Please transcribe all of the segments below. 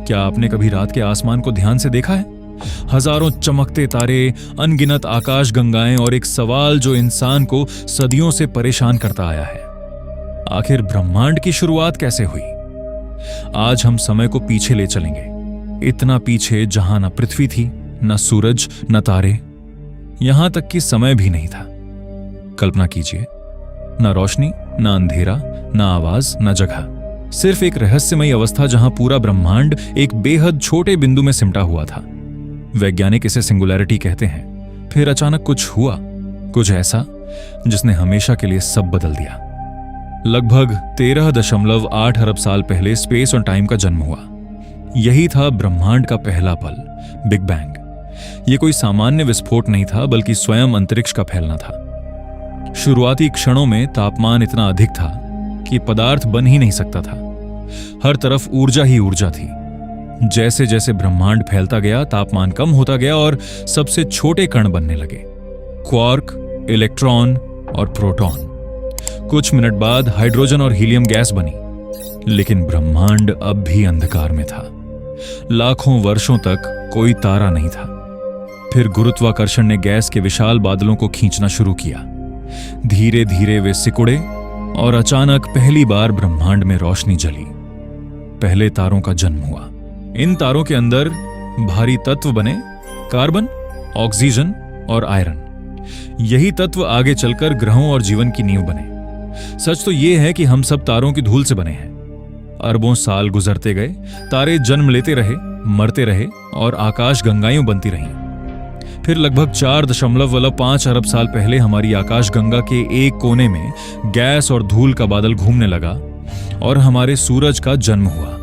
क्या आपने कभी रात के आसमान को ध्यान से देखा है? हजारों चमकते तारे, अनगिनत आकाश गंगाएं और एक सवाल जो इंसान को सदियों से परेशान करता आया है, आखिर ब्रह्मांड की शुरुआत कैसे हुई? आज हम समय को पीछे ले चलेंगे, इतना पीछे जहां न पृथ्वी थी, न सूरज, न तारे, यहां तक कि समय भी नहीं था। कल्पना कीजिए, न रोशनी, न अंधेरा, न आवाज, न जगह, सिर्फ एक रहस्यमयी अवस्था जहां पूरा ब्रह्मांड एक बेहद छोटे बिंदु में सिमटा हुआ था। वैज्ञानिक इसे सिंगुलैरिटी कहते हैं। फिर अचानक कुछ हुआ, कुछ ऐसा जिसने हमेशा के लिए सब बदल दिया। लगभग 13.8 अरब साल पहले स्पेस और टाइम का जन्म हुआ। यही था ब्रह्मांड का पहला पल, बिग बैंग। यह कोई सामान्य विस्फोट नहीं था, बल्कि स्वयं अंतरिक्ष का फैलना था। शुरुआती क्षणों में तापमान इतना अधिक था कि पदार्थ बन ही नहीं सकता था। हर तरफ ऊर्जा ही ऊर्जा थी। जैसे जैसे ब्रह्मांड फैलता गया, तापमान कम होता गया और सबसे छोटे कण बनने लगे, क्वार्क, इलेक्ट्रॉन और प्रोटॉन। कुछ मिनट बाद हाइड्रोजन और हीलियम गैस बनी। लेकिन ब्रह्मांड अब भी अंधकार में था। लाखों वर्षों तक कोई तारा नहीं था। फिर गुरुत्वाकर्षण ने गैस के विशाल बादलों को खींचना शुरू किया। धीरे धीरे वे सिकुड़े और अचानक पहली बार ब्रह्मांड में रोशनी जली। पहले तारों का जन्म हुआ। इन तारों के अंदर भारी तत्व बने, कार्बन, ऑक्सीजन और आयरन। यही तत्व आगे चलकर ग्रहों और जीवन की नींव बने। सच तो यह है कि हम सब तारों की धूल से बने हैं। अरबों साल गुजरते गए, तारे जन्म लेते रहे, मरते रहे और आकाश गंगाएं बनती रहीं। फिर लगभग 4.5 अरब साल पहले हमारी आकाश गंगा के एक कोने में गैस और धूल का बादल घूमने लगा और हमारे सूरज का जन्म हुआ।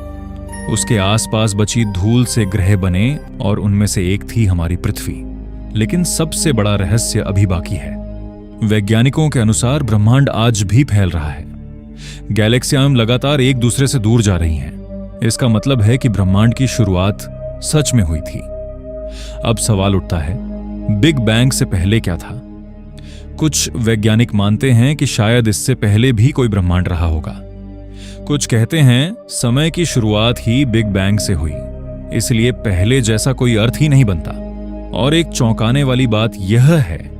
उसके आसपास बची धूल से ग्रह बने और उनमें से एक थी हमारी पृथ्वी। लेकिन सबसे बड़ा रहस्य अभी बाकी है। वैज्ञानिकों के अनुसार ब्रह्मांड आज भी फैल रहा है। गैलेक्सियां लगातार एक दूसरे से दूर जा रही हैं। इसका मतलब है कि ब्रह्मांड की शुरुआत सच में हुई थी। अब सवाल उठता है, बिग बैंग से पहले क्या था? कुछ वैज्ञानिक मानते हैं कि शायद इससे पहले भी कोई ब्रह्मांड रहा होगा। कुछ कहते हैं समय की शुरुआत ही बिग बैंग से हुई, इसलिए पहले जैसा कोई अर्थ ही नहीं बनता। और एक चौंकाने वाली बात यह है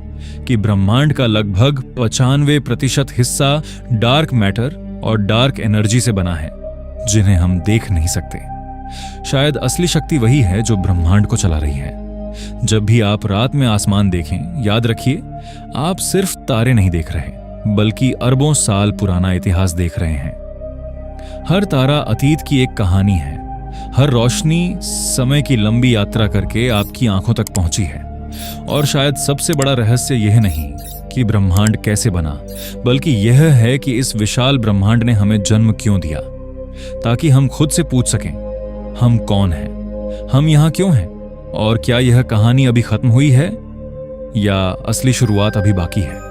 कि ब्रह्मांड का लगभग 95% हिस्सा डार्क मैटर और डार्क एनर्जी से बना है, जिन्हें हम देख नहीं सकते। शायद असली शक्ति वही है जो ब्रह्मांड को चला रही है। जब भी आप रात में आसमान देखें, याद रखिए, आप सिर्फ तारे नहीं देख रहे, बल्कि अरबों साल पुराना इतिहास देख रहे हैं। हर तारा अतीत की एक कहानी है। हर रोशनी समय की लंबी यात्रा करके आपकी आंखों तक पहुंची है। और शायद सबसे बड़ा रहस्य यह नहीं कि ब्रह्मांड कैसे बना, बल्कि यह है कि इस विशाल ब्रह्मांड ने हमें जन्म क्यों दिया, ताकि हम खुद से पूछ सकें, हम कौन हैं, हम यहां क्यों हैं, और क्या यह कहानी अभी खत्म हुई है या असली शुरुआत अभी बाकी है।